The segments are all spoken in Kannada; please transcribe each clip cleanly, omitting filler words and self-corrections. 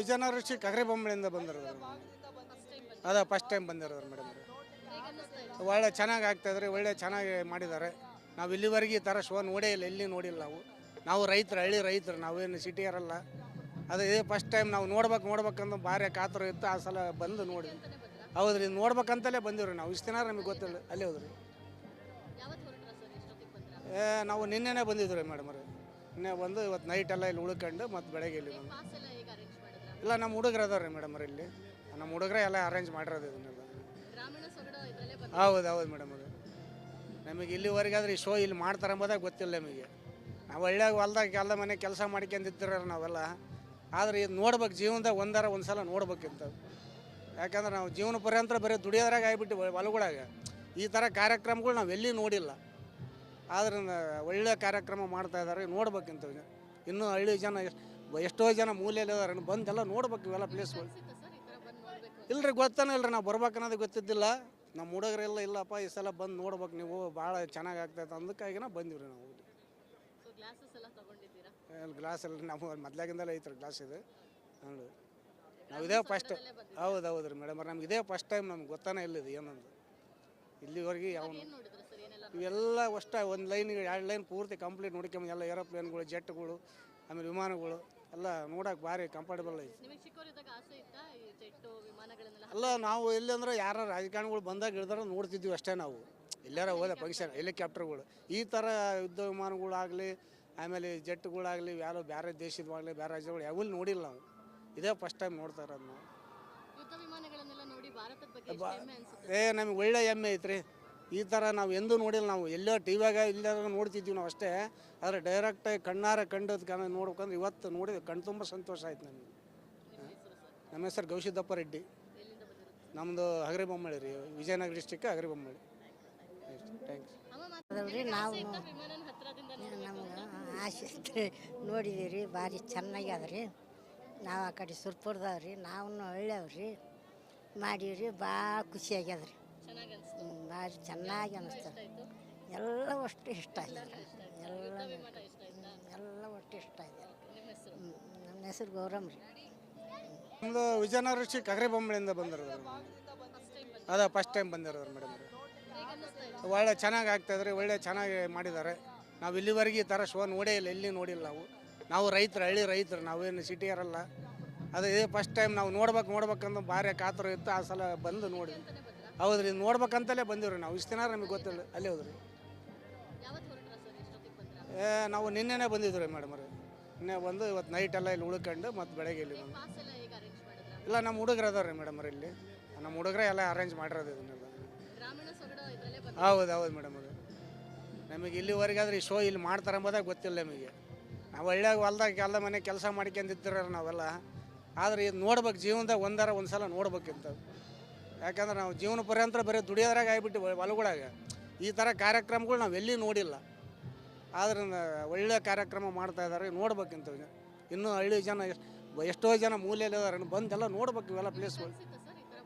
ವಿಜಯನಗರ ಡಿಸ್ಟ್ರಿಕ್ಟ್ ಅಗ್ರಿಬೊಮ್ಮಳಿಂದ ಬಂದಿರೋದು. ಅದ ಫಸ್ಟ್ ಟೈಮ್ ಬಂದಿರೋದು ಮೇಡಮ್. ಒಳ್ಳೆ ಚೆನ್ನಾಗಿ ಆಗ್ತಾಯಿದ್ರಿ, ಒಳ್ಳೆ ಚೆನ್ನಾಗಿ ಮಾಡಿದ್ದಾರೆ. ನಾವು ಇಲ್ಲಿವರೆಗೆ ಈ ಥರ ಶೋ ನೋಡೇ ಇಲ್ಲ, ಎಲ್ಲಿ ನೋಡಿಲ್ಲ. ನಾವು ರೈತರು, ಹಳ್ಳಿ ರೈತರು, ನಾವೇನು ಸಿಟಿಯರಲ್ಲ. ಅದು ಇದೇ ಫಸ್ಟ್ ಟೈಮ್ ನಾವು ನೋಡ್ಬೇಕಂದು ಭಾರಿ ಕಾತರ ಇತ್ತು. ಆ ಸಲ ಬಂದು ನೋಡಿ. ಹೌದ್ರಿ, ಇದು ನೋಡ್ಬೇಕಂತಲೇ ಬಂದಿವ್ರಿ ನಾವು. ಇಷ್ಟು ದಿನ ನಮಗೆ ಗೊತ್ತಿಲ್ಲ, ಅಲ್ಲೇ ಹೋದ್ರಿ. ನಾವು ನಿನ್ನೆನೇ ಬಂದಿದ್ವಿ ರೀ ಮೇಡಮ್. ನಿನ್ನೆ ಬಂದು ಇವತ್ತು ನೈಟ್ ಎಲ್ಲ ಇಲ್ಲಿ ಉಳ್ಕೊಂಡು ಮತ್ತೆ ಬೆಳಗ್ಗೆ ಇಲ್ಲಿ ಬಂದು. ಇಲ್ಲ, ನಮ್ಮ ಹುಡುಗರು ಅದಾವ್ರಿ ಮೇಡಮ್. ಇಲ್ಲಿ ನಮ್ಮ ಹುಡುಗರೇ ಎಲ್ಲ ಅರೇಂಜ್ ಮಾಡಿರೋದು ಇದನ್ನೆಲ್ಲ. ಹೌದು ಮೇಡಮ್. ಅದು ನಮಗೆ ಇಲ್ಲಿವರೆಗಾದ್ರೆ ಈ ಶೋ ಇಲ್ಲಿ ಮಾಡ್ತಾರೆ ಅಂಬೋದಾಗ ಗೊತ್ತಿಲ್ಲ ನಮಗೆ. ನಾವು ಹಳ್ಳಿಯಾಗ ಹೊಲ್ದಾಗ ಎಲ್ಲ ಮನೆ ಕೆಲಸ ಮಾಡ್ಕೊಂಡಿರ್ತೀರ ನಾವೆಲ್ಲ. ಆದರೆ ಇದು ನೋಡ್ಬೇಕು, ಜೀವನದಾಗ ಒಂದು ಸಲ ನೋಡ್ಬೇಕಿಂತ. ಯಾಕಂದ್ರೆ ನಾವು ಜೀವನ ಪರ್ಯಂತರ ಬರೀ ದುಡಿಯೋದ್ರಾಗ ಆಗಿಬಿಟ್ಟು ಹೊಲಗಳಾಗ ಈ ಥರ ಕಾರ್ಯಕ್ರಮಗಳು ನಾವು ಎಲ್ಲಿ ನೋಡಿಲ್ಲ. ಆದ್ರೆ ಒಳ್ಳೆ ಕಾರ್ಯಕ್ರಮ ಮಾಡ್ತಾಯಿದ್ದಾರೆ, ನೋಡ್ಬೇಕಿಂತ. ಇನ್ನೂ ಹಳ್ಳಿ ಜನ ಎಷ್ಟೋ ಜನ ಮೂಲೆಯಲ್ಲಿದ್ದಾರೆ, ಬಂದೆಲ್ಲ ನೋಡ್ಬೇಕು ಇವೆಲ್ಲ ಪ್ಲೇಸ್ಗಳು. ಇಲ್ರಿ, ಗೊತ್ತಾನೆ ಇಲ್ರಿ, ನಾವು ಬರ್ಬೇಕು ಅನ್ನೋದು ಗೊತ್ತಿದ್ದಿಲ್ಲ. ನಮ್ಮ ಹುಡುಗರೆಲ್ಲ ಇಲ್ಲಪ್ಪ ಈ ಸಲ ಬಂದು ನೋಡ್ಬೇಕು ನೀವು, ಭಾಳ ಚೆನ್ನಾಗಿ ಆಗ್ತೈತೆ ಅಂದಕ್ಕಾಗಿನ ಬಂದಿವ್ರಿ ನಾವು. ಗ್ಲಾಸ್ ಎಲ್ಲ ನಾವು ಮೊದ್ಲಾಗಿಂದಲೇ ಐತ್ರಿ ಗ್ಲಾಸ್ ಇದು. ನೋಡಿ, ನಾವು ಇದೇ ಫಸ್ಟ್. ಹೌದು ರೀ ಮೇಡಮ್, ನಮ್ಗೆ ಇದೇ ಫಸ್ಟ್ ಟೈಮ್. ನಮ್ಗೆ ಗೊತ್ತಾನೆ ಇಲ್ಲ ಇದು ಏನಂದು. ಇಲ್ಲಿವರೆಗೆ ಯಾವ ಇವೆಲ್ಲ ಅಷ್ಟೇ ಒಂದು ಲೈನಿಗೆ 2 ಲೈನ್ ಪೂರ್ತಿ ಕಂಪ್ಲೀಟ್ ನೋಡ್ಕೊಂಬ. ಎಲ್ಲ ಏರೋಪ್ಲೇನ್ಗಳು, ಜೆಟ್ಗಳು, ಆಮೇಲೆ ವಿಮಾನಗಳು ಎಲ್ಲ ನೋಡೋಕೆ ಭಾರಿ ಕಂಫರ್ಟಬಲ್ ಐತಿ. ಅಲ್ಲ, ನಾವು ಎಲ್ಲಿ ಅಂದ್ರೆ ಯಾರು ರಾಜಕಾರಣಿಗಳು ಬಂದಾಗ ಇಳಿದಾರ ನೋಡ್ತಿದ್ವಿ ಅಷ್ಟೇ. ನಾವು ಎಲ್ಲಾರ ಹೋದ ಫಂಕ್ಷನ್ ಹೆಲಿಕಾಪ್ಟರ್ಗಳು, ಈ ಥರ ಯುದ್ಧ ವಿಮಾನಗಳಾಗಲಿ, ಆಮೇಲೆ ಜೆಟ್ಗಳಾಗಲಿ, ಯಾರೋ ಬೇರೆ ದೇಶದವಾಗಲಿ, ಬೇರೆ ರಾಜ್ಯಗಳು ಯಾವಲ್ಲಿ ನೋಡಿಲ್ಲ ನಾವು. ಇದೇ ಫಸ್ಟ್ ಟೈಮ್ ನೋಡ್ತಾ ಇರೋದು ನಾವು. ನಮಗೆ ಒಳ್ಳೆ ಹೆಮ್ಮೆ ಐತ್ರಿ. ಈ ಥರ ನಾವು ಎಂದೂ ನೋಡಿಲ್ಲ. ನಾವು ಎಲ್ಲೋ ಟಿವಿಯಾಗ ಇಲ್ಲಾರ ನೋಡ್ತಿದ್ವಿ ನಾವು ಅಷ್ಟೇ. ಆದರೆ ಡೈರೆಕ್ಟಾಗಿ ಕಣ್ಣಾರ ಕಂಡೋದು ನೋಡ್ಬೇಕಂದ್ರೆ ಇವತ್ತು ನೋಡಿದ ಕಣ್ಣು ತುಂಬ ಸಂತೋಷ ಆಯ್ತು ನಮಗೆ. ನಮ್ಮ ಹೆಸರು ಗವಿಸಿದ್ದಪ್ಪ ರೆಡ್ಡಿ. ನಮ್ಮದು ಹಗರಿಬೊಮ್ಮಳಿ ರೀ, ವಿಜಯನಗರ ಡಿಸ್ಟ್ರಿಕ್ಟ್ ಹಗರಿಬೊಮ್ಮಳಿ. ಥ್ಯಾಂಕ್ಸ್. ನಾವು ನಮ್ಗೆ ಆಸೆ ನೋಡಿದೀವಿ ರೀ, ಭಾರಿ ಚೆನ್ನಾಗಿ ಅದ ರೀ. ನಾವು ಆ ಕಡೆ ಸುರ್ಪುರದವ್ರಿ, ನಾವು ಹಳ್ಳಿಯವ್ರಿ ಮಾಡೀವ್ರಿ. ಭಾಳ ಖುಷಿ ಆಗ್ಯದ ರೀ, ಭಾರಿ ಚೆನ್ನಾಗಿ ಅನ್ನಿಸ್ತದೆ. ಎಲ್ಲ ಅಷ್ಟು ಇಷ್ಟ ಆಗಿದೆ, ಎಲ್ಲ ಒಟ್ಟು ಇಷ್ಟ ಆಗಿದೆ. ನಮ್ಮ ಹೆಸರು ಗೌರಮ್ಮ ರೀ. ನಮ್ಮದು ವಿಜಯನಗರ ಡಿಸ್ಟ್ರಿಕ್ಟ್ ಅಗ್ರಿಬೊಮ್ಮಳಿಂದ ಬಂದಿರೋದು. ಅದ ಫಸ್ಟ್ ಟೈಮ್ ಬಂದಿರೋದು ಮೇಡಮ್. ಒಳ್ಳೆ ಚೆನ್ನಾಗಿ ಆಗ್ತಾಯಿದ್ರಿ, ಒಳ್ಳೆ ಚೆನ್ನಾಗಿ ಮಾಡಿದ್ದಾರೆ. ನಾವು ಇಲ್ಲಿವರೆಗೆ ಈ ಥರ ಶೋ ನೋಡೇ ಇಲ್ಲ, ಎಲ್ಲಿ ನೋಡಿಲ್ಲ. ನಾವು ರೈತರು, ಹಳ್ಳಿ ರೈತರು, ನಾವೇನು ಸಿಟಿಯರಲ್ಲ. ಅದು ಇದೇ ಫಸ್ಟ್ ಟೈಮ್ ನಾವು ನೋಡ್ಬೇಕಂದು ಭಾರಿ ಕಾತರ ಇತ್ತು. ಆ ಸಲ ಬಂದು ನೋಡಿ. ಹೌದ್ರಿ, ಇದು ನೋಡ್ಬೇಕಂತಲೇ ಬಂದಿವ್ರಿ ನಾವು. ಇಷ್ಟು ದಿನ ನಮಗೆ ಗೊತ್ತಿಲ್ಲ, ಅಲ್ಲೇ ಹೋದ್ರಿ. ನಾವು ನಿನ್ನೆನೇ ಬಂದಿದ್ವಿ ಮೇಡಮ್. ನಿನ್ನೆ ಬಂದು ಇವತ್ತು ನೈಟ್ ಎಲ್ಲ ಇಲ್ಲಿ ಉಳ್ಕೊಂಡು ಮತ್ತೆ ಬೆಳಗ್ಗೆ ಇಲ್ಲಿ ಬಂದು. ಇಲ್ಲ, ನಮ್ಮ ಹುಡುಗರು ಅದಾವ್ರಿ ಮೇಡಮ್. ಇಲ್ಲಿ ನಮ್ಮ ಹುಡುಗರೇ ಎಲ್ಲ ಅರೇಂಜ್ ಮಾಡಿರೋದು ಇದನ್ನೆಲ್ಲ. ಹೌದು ಮೇಡಮ್. ಅದು ನಮಗೆ ಇಲ್ಲಿವರೆಗಾದ್ರೆ ಈ ಶೋ ಇಲ್ಲಿ ಮಾಡ್ತಾರೆ ಅಂಬೋದಾಗ ಗೊತ್ತಿಲ್ಲ ನಮಗೆ. ನಾವು ಹಳ್ಳಿಯಾಗ ಹೊಲ್ದಾಗ ಎಲ್ಲ ಮನೆ ಕೆಲಸ ಮಾಡ್ಕೊಂಡಿರ್ತೀರ ನಾವೆಲ್ಲ. ಆದರೆ ಇದು ನೋಡ್ಬೇಕು, ಜೀವನದಾಗ ಒಂದು ಸಲ ನೋಡ್ಬೇಕಿಂತ. ಯಾಕಂದ್ರೆ ನಾವು ಜೀವನ ಪರ್ಯಂತರ ಬರೀ ದುಡಿಯೋದ್ರಾಗ ಆಗಿಬಿಟ್ಟು ಹೊಲಗಳಾಗ ಈ ಥರ ಕಾರ್ಯಕ್ರಮಗಳು ನಾವು ಎಲ್ಲಿ ನೋಡಿಲ್ಲ. ಆದ್ರೆ ಒಳ್ಳೆ ಕಾರ್ಯಕ್ರಮ ಮಾಡ್ತಾಯಿದ್ದಾರೆ, ನೋಡ್ಬೇಕಿಂತ. ಇನ್ನೂ ಹಳ್ಳಿ ಜನ ಎಷ್ಟೋ ಜನ ಮೂಲೆಯಲ್ಲಿದ್ದಾರೆ, ಬಂದೆಲ್ಲ ನೋಡ್ಬೇಕು ಇವೆಲ್ಲ ಪ್ಲೇಸ್ಗಳು.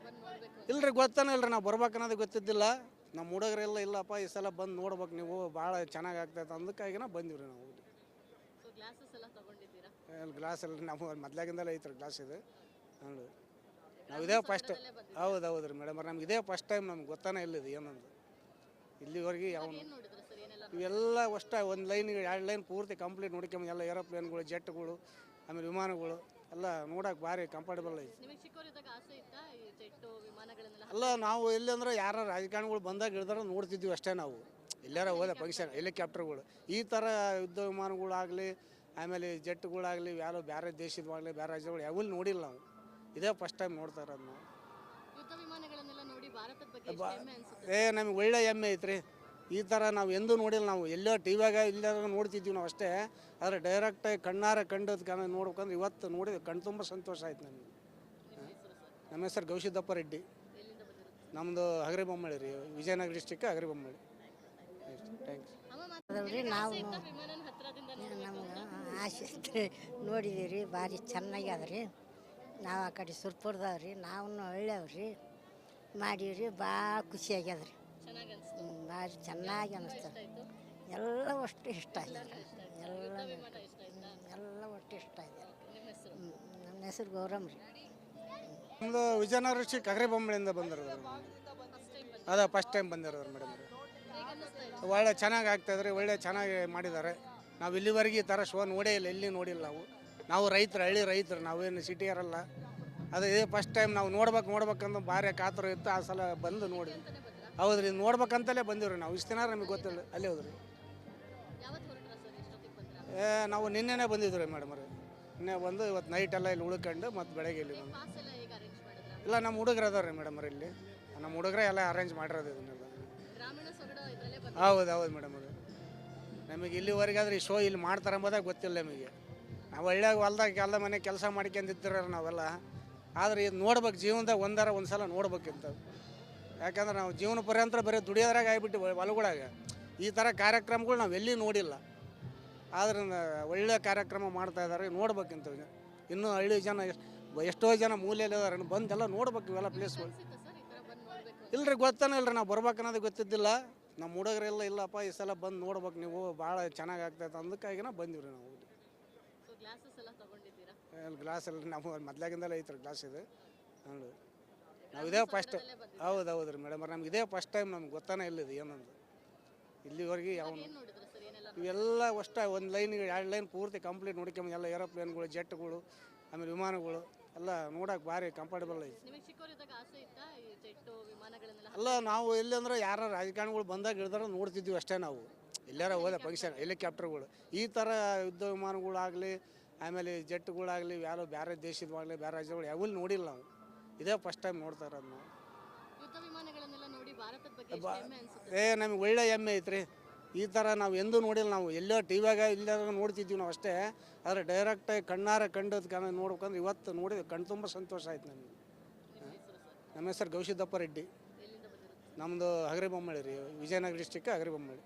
ಇಲ್ರಿ, ಗೊತ್ತಾನೆ ಇಲ್ರಿ, ನಾವು ಬರ್ಬೇಕು ಅನ್ನೋದು ಗೊತ್ತಿದ್ದಿಲ್ಲ. ನಮ್ಮ ಹುಡುಗರೆಲ್ಲ ಇಲ್ಲಪ್ಪ ಈ ಸಲ ಬಂದು ನೋಡ್ಬೇಕು ನೀವು, ಭಾಳ ಚೆನ್ನಾಗಿ ಆಗ್ತೈತೆ ಅಂದಕ್ಕಾಗಿನ ಬಂದಿವ್ರಿ ನಾವು. ಗ್ಲಾಸ್ ಎಲ್ಲ ನಾವು ಮೊದ್ಲಾಗಿಂದಲೇ ಐತ್ರಿ ಗ್ಲಾಸ್ ಇದು. ನೋಡಿ, ನಾವು ಇದೇ ಫಸ್ಟ್. ಹೌದು ರೀ ಮೇಡಮ್, ನಮ್ಗೆ ಇದೇ ಫಸ್ಟ್ ಟೈಮ್. ನಮ್ಗೆ ಗೊತ್ತಾನೆ ಇಲ್ಲ ಇದು ಏನಂದು. ಇಲ್ಲಿವರೆಗೆ ಯಾವ ಇವೆಲ್ಲ ಅಷ್ಟೇ ಒಂದು ಲೈನಿಗೆ 2 ಲೈನ್ ಪೂರ್ತಿ ಕಂಪ್ಲೀಟ್ ನೋಡ್ಕೊಂಬ. ಎಲ್ಲ ಏರೋಪ್ಲೇನ್ಗಳು, ಜೆಟ್ಗಳು, ಆಮೇಲೆ ವಿಮಾನಗಳು ಎಲ್ಲ ನೋಡೋಕೆ ಭಾರಿ ಕಂಫರ್ಟಬಲ್ ಐತಿ. ಅಲ್ಲ, ನಾವು ಎಲ್ಲಿ ಅಂದ್ರೆ ಯಾರು ರಾಜಕಾರಣಿಗಳು ಬಂದಾಗ ಇಳಿದಾರ ನೋಡ್ತಿದ್ವಿ ಅಷ್ಟೇ. ನಾವು ಎಲ್ಲಾರ ಹೋದ ಫಂಕ್ಷನ್ ಹೆಲಿಕಾಪ್ಟರ್ಗಳು, ಈ ಥರ ಯುದ್ಧ ವಿಮಾನಗಳಾಗಲಿ, ಆಮೇಲೆ ಜೆಟ್ಗಳಾಗಲಿ, ಯಾರೋ ಬೇರೆ ದೇಶದವಾಗಲಿ, ಬೇರೆ ರಾಜ್ಯಗಳು ಯಾವಲ್ಲಿ ನೋಡಿಲ್ಲ ನಾವು. ಇದೇ ಫಸ್ಟ್ ಟೈಮ್ ನೋಡ್ತಾ ಇರೋದು ನಾವು. ನಮಗೆ ಒಳ್ಳೆ ಹೆಮ್ಮೆ ಐತ್ರಿ. ಈ ಥರ ನಾವು ಎಂದೂ ನೋಡಿಲ್ಲ. ನಾವು ಎಲ್ಲೋ ಟಿವಿಯಾಗ ಇಲ್ಲಾರ ನೋಡ್ತಿದ್ವಿ ನಾವು ಅಷ್ಟೇ. ಆದರೆ ಡೈರೆಕ್ಟಾಗಿ ಕಣ್ಣಾರ ಕಂಡೋದು ನೋಡ್ಬೇಕಂದ್ರೆ ಇವತ್ತು ನೋಡಿದ ಕಣ್ಣು ತುಂಬ ಸಂತೋಷ ಆಯ್ತು ನಮಗೆ. ನಮ್ಮ ಹೆಸರು ಗವಿಸಿದ್ದಪ್ಪ ರೆಡ್ಡಿ. ನಮ್ಮದು ಹಗರಿಬೊಮ್ಮಳಿ ರೀ, ವಿಜಯನಗರ ಡಿಸ್ಟ್ರಿಕ್ಟ್ ಹಗರಿಬೊಮ್ಮಳಿ. ಥ್ಯಾಂಕ್ಸ್. ನಾವು ನಮ್ಗೆ ಆಸೆ ನೋಡಿದೀವಿ ರೀ, ಭಾರಿ ಚೆನ್ನಾಗಿ ಅದ ರೀ. ನಾವು ಆ ಕಡೆ ಸುರ್ಪುರದವ್ರಿ, ನಾವು ಹಳ್ಳಿಯವ್ರಿ ಮಾಡೀವ್ರಿ. ಭಾಳ ಖುಷಿ ಆಗ್ಯದ ರೀ, ಭಾರಿ ಚೆನ್ನಾಗಿ ಅನ್ನಿಸ್ತದೆ. ಎಲ್ಲ ಅಷ್ಟು ಇಷ್ಟ ಆಗಿದೆ, ಎಲ್ಲ ಒಟ್ಟು ಇಷ್ಟ ಆಗಿದೆ. ನಮ್ಮ ನನ್ನ ಹೆಸರು ಗೌರಮ್ಮ ರೀ. ನಮ್ಮದು ವಿಜಯನಗರ ಡಿಸ್ಟ್ರಿಕ್ಟ್ ಅಗರಿಬೊಮ್ಮಳಿಂದ ಬಂದಿರೋದು. ಅದ ಫಸ್ಟ್ ಟೈಮ್ ಬಂದಿರೋದು ಮೇಡಮ್. ಒಳ್ಳೆ ಚೆನ್ನಾಗಿ ಆಗ್ತಾಯಿದ್ರಿ, ಒಳ್ಳೆ ಚೆನ್ನಾಗಿ ಮಾಡಿದ್ದಾರೆ. ನಾವು ಇಲ್ಲಿವರೆಗೆ ಈ ಥರ ಶೋ ನೋಡೇ ಇಲ್ಲ, ಎಲ್ಲಿ ನೋಡಿಲ್ಲ ನಾವು ರೈತರು, ಹಳ್ಳಿ ರೈತರು, ನಾವೇನು ಸಿಟಿಯರಲ್ಲ. ಅದು ಇದೇ ಫಸ್ಟ್ ಟೈಮ್ ನಾವು ನೋಡ್ಬೇಕಂತ ಭಾರಿ ಕಾತುರ ಇತ್ತು. ಆ ಸಲ ಬಂದು ನೋಡಿ. ಹೌದ್ರಿ, ನೋಡ್ಬೇಕಂತಲೇ ಬಂದಿವ್ರಿ ನಾವು. ಇಷ್ಟು ದಿನ ನಮಗೆ ಗೊತ್ತಿಲ್ಲ, ಅಲ್ಲಿ ಹೋದ್ರಿ. ನಾವು ನಿನ್ನೆನೇ ಬಂದಿದ್ವಿ ರೀ ಮೇಡಮ್ ರೀ. ನಿನ್ನೆ ಬಂದು ಇವತ್ತು ನೈಟ್ ಎಲ್ಲ ಇಲ್ಲಿ ಉಳ್ಕೊಂಡು ಮತ್ತೆ ಬೆಳಗ್ಗೆ ಇಲ್ಲಿ ಬಂದು. ಇಲ್ಲ, ನಮ್ಮ ಹುಡುಗರು ಅದಾರ ರೀ ಮೇಡಮ್ ಇಲ್ಲಿ. ನಮ್ಮ ಹುಡುಗರೇ ಎಲ್ಲ ಅರೇಂಜ್ ಮಾಡಿರೋದು ಇದನ್ನೆಲ್ಲ. ಹೌದು ಮೇಡಮ್ ಅದು. ನಮಗೆ ಇಲ್ಲಿವರೆಗಾದ್ರೆ ಈ ಶೋ ಇಲ್ಲಿ ಮಾಡ್ತಾರೆ ಎಂಬುದೇ ಗೊತ್ತಿಲ್ಲ ನಮಗೆ. ನಾವು ಹಳ್ಳಿಯಾಗ ಹೊಲ್ದಾಗ ಮನೆ ಕೆಲಸ ಮಾಡ್ಕೊಂಡಿರ್ತೀರ ನಾವೆಲ್ಲ. ಆದರೆ ಇದು ನೋಡ್ಬೇಕು, ಜೀವನದಾಗ ಒಂದು ಸಲ ನೋಡ್ಬೇಕಿಂತ. ಯಾಕಂದ್ರೆ ನಾವು ಜೀವನ ಪರ್ಯಂತ ಬರೀ ದುಡಿಯೋದ್ರಾಗ ಆಗಿಬಿಟ್ಟು ಹೊಲಗಳಾಗ ಈ ಥರ ಕಾರ್ಯಕ್ರಮಗಳು ನಾವು ಎಲ್ಲಿ ನೋಡಿಲ್ಲ. ಆದ್ರೆ ಒಳ್ಳೆಯ ಕಾರ್ಯಕ್ರಮ ಮಾಡ್ತಾಯಿದ್ದಾರೆ, ನೋಡ್ಬೇಕಿಂತ. ಇನ್ನೂ ಹಳ್ಳಿ ಜನ ಎಷ್ಟೋ ಜನ ಮೂಲೆಯಲ್ಲಿ ಇದಾರೆ, ಬಂದೆಲ್ಲ ನೋಡ್ಬೇಕು ಇವೆಲ್ಲ ಪ್ಲೇಸ್ಗಳು. ಇಲ್ರಿ, ಗೊತ್ತಾನೆ ಇಲ್ರಿ, ನಾವು ಬರ್ಬೇಕು ಅನ್ನೋದು ಗೊತ್ತಿದ್ದಿಲ್ಲ. ನಮ್ಮ ಹುಡುಗರೆಲ್ಲ ಇಲ್ಲಪ್ಪ ಈ ಸಲ ಬಂದು ನೋಡ್ಬೇಕು ನೀವು, ಭಾಳ ಚೆನ್ನಾಗಿ ಆಗ್ತೈತೆ ಅಂದಕ್ಕಾಗಿನ ಬಂದಿವಿ ರೀ ನಾವು. ಗ್ಲಾಸ್ ಎಲ್ಲ ನಾವು ಮೊದ್ಲಾಗಿಂದಲೇ ಐತ್ರಿ ಗ್ಲಾಸ್ ಇದು. ನೋಡಿ, ನಾವು ಇದೇ ಫಸ್ಟ್. ಹೌದು ರೀ ಮೇಡಮ್, ನಮ್ಗೆ ಇದೇ ಫಸ್ಟ್ ಟೈಮ್, ನಮ್ಗೆ ಗೊತ್ತಾನೆ ಇಲ್ಲ ಇದು ಏನಂದು. ಇಲ್ಲಿವರೆಗೆ ಯಾವ ಇವೆಲ್ಲ ಅಷ್ಟೇ ಒಂದು ಲೈನಿಗೆ 2 ಲೈನ್ ಪೂರ್ತಿ ಕಂಪ್ಲೀಟ್ ನೋಡ್ಕೊಂಬ. ಎಲ್ಲ ಏರೋಪ್ಲೇನ್ಗಳು, ಜೆಟ್ಗಳು, ಆಮೇಲೆ ವಿಮಾನಗಳು ಎಲ್ಲ ನೋಡೋಕೆ ಭಾರಿ ಕಂಫರ್ಟಬಲ್ ಐತಿ. ಅಲ್ಲ, ನಾವು ಎಲ್ಲಿ ಅಂದ್ರೆ ಯಾರು ರಾಜಕಾರಣಿಗಳು ಬಂದಾಗ ಇಳಿದಾರ ನೋಡ್ತಿದ್ವಿ ಅಷ್ಟೇ. ನಾವು ಎಲ್ಲಾರ ಹೋದ ಫಂಕ್ಷನ್ ಹೆಲಿಕಾಪ್ಟರ್ಗಳು, ಈ ಥರ ಯುದ್ಧ ವಿಮಾನಗಳಾಗಲಿ, ಆಮೇಲೆ ಜೆಟ್ಗಳಾಗಲಿ, ಯಾರು ಬೇರೆ ದೇಶದವಾಗಲಿ, ಬೇರೆ ರಾಜ್ಯಗಳು ಯಾವಲ್ಲಿ ನೋಡಿಲ್ಲ ನಾವು. ಇದೇ ಫಸ್ಟ್ ಟೈಮ್ ನೋಡ್ತಾ ಇರೋದು ನಾವು. ನಮಗೆ ಒಳ್ಳೆ ಹೆಮ್ಮೆ ಐತ್ರಿ. ಈ ಥರ ನಾವು ಎಂದೂ ನೋಡಿಲ್ಲ. ನಾವು ಎಲ್ಲೋ ಟಿವಿಯಾಗ ಇಲ್ಲಾಗ ನೋಡ್ತಿದ್ವಿ ನಾವು ಅಷ್ಟೇ. ಆದರೆ ಡೈರೆಕ್ಟಾಗಿ ಕಣ್ಣಾರ ಕಂಡೋದು ನೋಡ್ಬೇಕಂದ್ರೆ ಇವತ್ತು ನೋಡಿದ್ರೆ ಕಣ್ಣು ತುಂಬ ಸಂತೋಷ ಆಯ್ತು ನಮಗೆ. ನಮ್ಮ ಹೆಸರು ಗೌಶಿದ್ದಪ್ಪ ರೆಡ್ಡಿ. ನಮ್ಮದು ಅಗರಿಬೊಮ್ಮಳಿ ರೀ, ವಿಜಯನಗರ ಡಿಸ್ಟ್ರಿಕ್ಟ್ ಅಗರಿಬೊಮ್ಮಳಿ.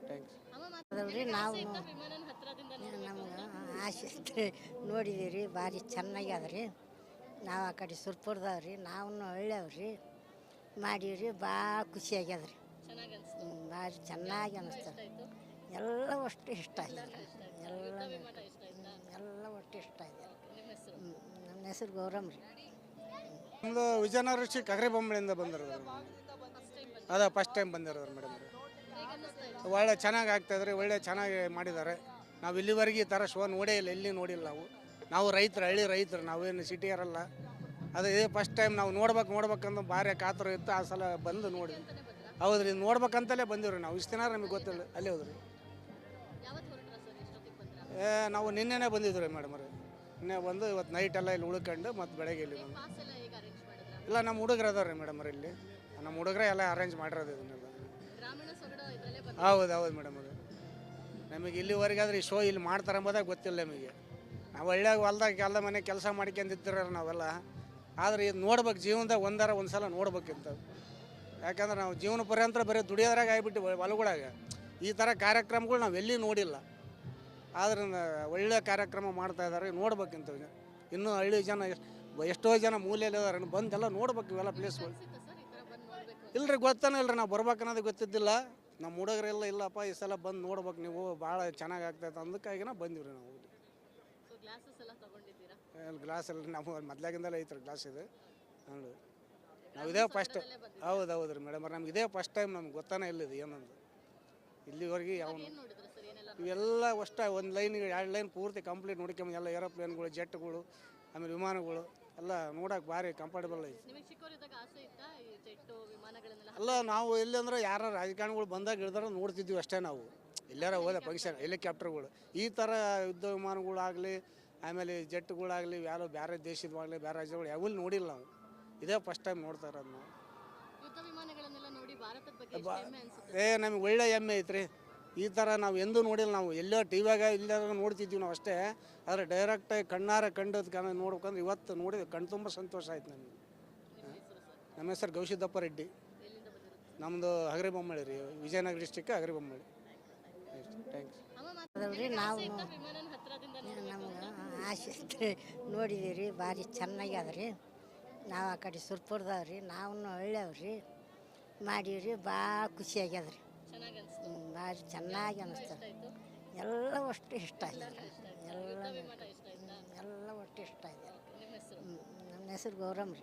ಥ್ಯಾಂಕ್ಸ್. ನಾವು ನಮ್ಗೆ ಆಸೆ ಇತ್ತು, ನೋಡಿದೀವಿ ರೀ, ಭಾರಿ ಚೆನ್ನಾಗಿ ಅದ ರೀ. ನಾವು ಆ ಕಡೆ ಸುರ್ಪುರದವ್ರಿ, ನಾವು ಹಳ್ಳಿಯವ್ರಿ ಮಾಡೀವ್ರಿ. ಭಾಳ ಖುಷಿ ಆಗ್ಯದ್ರಿ, ಭಾರಿ ಚೆನ್ನಾಗಿ ಅನ್ನಿಸ್ತದೆ. ಎಲ್ಲ ಅಷ್ಟು ಇಷ್ಟ ಆಗಿದೆ, ಎಲ್ಲ ಒಟ್ಟು ಇಷ್ಟ ಆಗಿದೆ. ನನ್ನ ಹೆಸರು ಗೌರಮ್ಮ ರೀ. ನಮ್ಮದು ವಿಜಯನಗರ ಡಿಸ್ಟ್ರಿಕ್ಟ್ ಅಗರಿಬೊಮ್ಮಳಿಂದ ಬಂದಿರೋದು. ಅದ ಫಸ್ಟ್ ಟೈಮ್ ಬಂದಿರೋದು ಮೇಡಮ್. ಒಳ್ಳೆ ಚೆನ್ನಾಗಿ ಆಗ್ತಾಯಿದ್ರಿ, ಒಳ್ಳೆ ಚೆನ್ನಾಗಿ ಮಾಡಿದ್ದಾರೆ. ನಾವು ಇಲ್ಲಿವರೆಗೆ ಈ ಥರ ಶೋ ನೋಡೇ ಇಲ್ಲ, ಎಲ್ಲಿ ನೋಡಿಲ್ಲ ನಾವು ರೈತರು, ಹಳ್ಳಿ ರೈತರು, ನಾವೇನು ಸಿಟಿಯರಲ್ಲ. ಅದು ಇದೇ ಫಸ್ಟ್ ಟೈಮ್ ನಾವು ನೋಡ್ಬೇಕಂತ ಭಾರಿ ಕಾತುರ ಇತ್ತು. ಆ ಸಲ ಬಂದು ನೋಡಿ. ಹೌದ್ರಿ, ನೋಡ್ಬೇಕಂತಲೇ ಬಂದಿವ್ರಿ ನಾವು. ಇಷ್ಟು ದಿನ ನಮಗೆ ಗೊತ್ತಿಲ್ಲ, ಅಲ್ಲಿ ಹೋದ್ರಿ. ನಾವು ನಿನ್ನೆನೇ ಬಂದಿದ್ವಿ ರೀ ಮೇಡಮ್ ರೀ. ನಿನ್ನೆ ಬಂದು ಇವತ್ತು ನೈಟ್ ಎಲ್ಲ ಇಲ್ಲಿ ಉಳ್ಕೊಂಡು ಮತ್ತೆ ಬೆಳಗ್ಗೆ ಇಲ್ಲಿ ಬಂದು. ಇಲ್ಲ, ನಮ್ಮ ಹುಡುಗರು ಅದಾರ ರೀ ಮೇಡಮ್ ಇಲ್ಲಿ. ನಮ್ಮ ಹುಡುಗರೇ ಎಲ್ಲ ಅರೇಂಜ್ ಮಾಡಿರೋದು ಇದನ್ನೆಲ್ಲ. ಹೌದು ಮೇಡಮ್ ಅದು. ನಮಗೆ ಇಲ್ಲಿವರೆಗಾದ್ರೆ ಈ ಶೋ ಇಲ್ಲಿ ಮಾಡ್ತಾರೆ ಎಂಬುದೇ ಗೊತ್ತಿಲ್ಲ ನಮಗೆ. ನಾವು ಹಳ್ಳಿಯಾಗ ಹೊಲ್ದಾಗ ಮನೆ ಕೆಲಸ ಮಾಡ್ಕೊಂಡಿರ್ತೀರ ನಾವೆಲ್ಲ. ಆದರೆ ಇದು ನೋಡ್ಬೇಕು, ಜೀವನದಾಗ ಒಂದು ಸಲ ನೋಡ್ಬೇಕಿಂತ. ಯಾಕಂದ್ರೆ ನಾವು ಜೀವನ ಪರ್ಯಂತ ಬರೀ ದುಡಿಯೋದ್ರಾಗ ಆಗಿಬಿಟ್ಟು ಹೊಲಗಳಾಗ ಈ ಥರ ಕಾರ್ಯಕ್ರಮಗಳು ನಾವು ಎಲ್ಲಿ ನೋಡಿಲ್ಲ. ಆದ್ರೆ ಒಳ್ಳೆಯ ಕಾರ್ಯಕ್ರಮ ಮಾಡ್ತಾಯಿದ್ದಾರೆ, ನೋಡ್ಬೇಕಿಂತ. ಇನ್ನೂ ಹಳ್ಳಿ ಜನ ಎಷ್ಟೋ ಜನ ಮೂಲೆಯಲ್ಲಿ ಇದಾರೆ, ಬಂದೆಲ್ಲ ನೋಡ್ಬೇಕು ಇವೆಲ್ಲ ಪ್ಲೇಸ್ಗಳು. ಇಲ್ರಿ, ಗೊತ್ತಾನೆ ಇಲ್ರಿ, ನಾವು ಬರ್ಬೇಕು ಅನ್ನೋದು ಗೊತ್ತಿದ್ದಿಲ್ಲ. ನಮ್ಮ ಹುಡುಗರೆಲ್ಲ ಇಲ್ಲಪ್ಪ ಈ ಸಲ ಬಂದು ನೋಡ್ಬೇಕು ನೀವು, ಭಾಳ ಚೆನ್ನಾಗಿ ಆಗ್ತೈತೆ ಅಂದಕ್ಕಾಗಿನ ಬಂದಿವ್ರಿ ನಾವು. ಗ್ಲಾಸ್ ಎಲ್ಲ ನಾವು ಮೊದ್ಲಾಗಿಂದಲೇ ಐತ್ರಿ ಗ್ಲಾಸ್ ಇದು. ನೋಡಿ, ನಾವು ಇದೇ ಫಸ್ಟ್. ಹೌದು ರೀ ಮೇಡಮ್, ನಮ್ಗೆ ಇದೇ ಫಸ್ಟ್ ಟೈಮ್, ನಮ್ಗೆ ಗೊತ್ತಾನೆ ಇಲ್ಲ ಇದು ಏನಂದು. ಇಲ್ಲಿವರೆಗೆ ಯಾವ ಇವೆಲ್ಲ ಅಷ್ಟೇ ಒಂದು ಲೈನಿಗೆ 2 ಲೈನ್ ಪೂರ್ತಿ ಕಂಪ್ಲೀಟ್ ನೋಡ್ಕೊಂಬ. ಎಲ್ಲ ಏರೋಪ್ಲೇನ್ಗಳು, ಜೆಟ್ಗಳು, ಆಮೇಲೆ ವಿಮಾನಗಳು ಎಲ್ಲ ನೋಡೋಕೆ ಭಾರಿ ಕಂಫರ್ಟಬಲ್ ಐತಿ. ಅಲ್ಲ, ನಾವು ಎಲ್ಲಿ ಅಂದ್ರೆ ಯಾರು ರಾಜಕಾರಣಿಗಳು ಬಂದಾಗ ಇಳಿದಾರ ನೋಡ್ತಿದ್ವಿ ಅಷ್ಟೇ. ನಾವು ಎಲ್ಲಾರ ಹೋದ ಫಂಕ್ಷನ್ ಹೆಲಿಕಾಪ್ಟರ್ಗಳು, ಈ ಥರ ಯುದ್ಧ ವಿಮಾನಗಳಾಗಲಿ, ಆಮೇಲೆ ಜೆಟ್ಗಳಾಗಲಿ, ಯಾರು ಬೇರೆ ದೇಶದವಾಗಲಿ, ಬೇರೆ ರಾಜ್ಯಗಳು ಯಾವಲ್ಲಿ ನೋಡಿಲ್ಲ ನಾವು. ಇದೇ ಫಸ್ಟ್ ಟೈಮ್ ನೋಡ್ತಾ ಇರೋದು ನಾವು. ನಮಗೆ ಒಳ್ಳೆ ಹೆಮ್ಮೆ ಐತ್ರಿ. ಈ ಥರ ನಾವು ಎಂದೂ ನೋಡಿಲ್ಲ. ನಾವು ಎಲ್ಲೋ ಟಿವಿಯಾಗ ಇಲ್ಲಾಗ ನೋಡ್ತಿದ್ವಿ ನಾವು ಅಷ್ಟೇ. ಆದರೆ ಡೈರೆಕ್ಟಾಗಿ ಕಣ್ಣಾರ ಕಂಡೋದು ನೋಡ್ಬೇಕಂದ್ರೆ ಇವತ್ತು ನೋಡಿದ್ರೆ ಕಣ್ಣು ತುಂಬ ಸಂತೋಷ ಆಯ್ತು ನಮಗೆ. ನಮ್ಮ ಹೆಸರು ಗೌಶಿದ್ದಪ್ಪ ರೆಡ್ಡಿ. ನಮ್ಮದು ಅಗರಿಬೊಮ್ಮಳಿ ರೀ, ವಿಜಯನಗರ ಡಿಸ್ಟ್ರಿಕ್ಟ್ ಅಗರಿಬೊಮ್ಮಳಿ. ಥ್ಯಾಂಕ್ಸ್. ನಾವು ನಮ್ಗೆ ಆಸೆ ಇತ್ತು, ನೋಡಿದೀವಿ ರೀ, ಭಾರಿ ಚೆನ್ನಾಗಿ ಅದ ರೀ. ನಾವು ಆ ಕಡೆ ಸುರ್ಪುರದವ್ರಿ, ನಾವು ಹಳ್ಳಿಯವ್ರಿ ಮಾಡೀವ್ರಿ. ಭಾಳ ಖುಷಿ ಆಗ್ಯದ್ರಿ, ಭಾರಿ ಚೆನ್ನಾಗಿ ಅನ್ನಿಸ್ತದೆ. ಎಲ್ಲ ಅಷ್ಟು ಇಷ್ಟ ಆಗಿದೆ, ಎಲ್ಲ ಒಟ್ಟು ಒಟ್ಟು ಇಷ್ಟ ಇದೆ ನಿಮ್ಮ ಹೆಸರು ನಮ್ಮ ಹೆಸರು ಗೌರಮ್ಮ ರೀ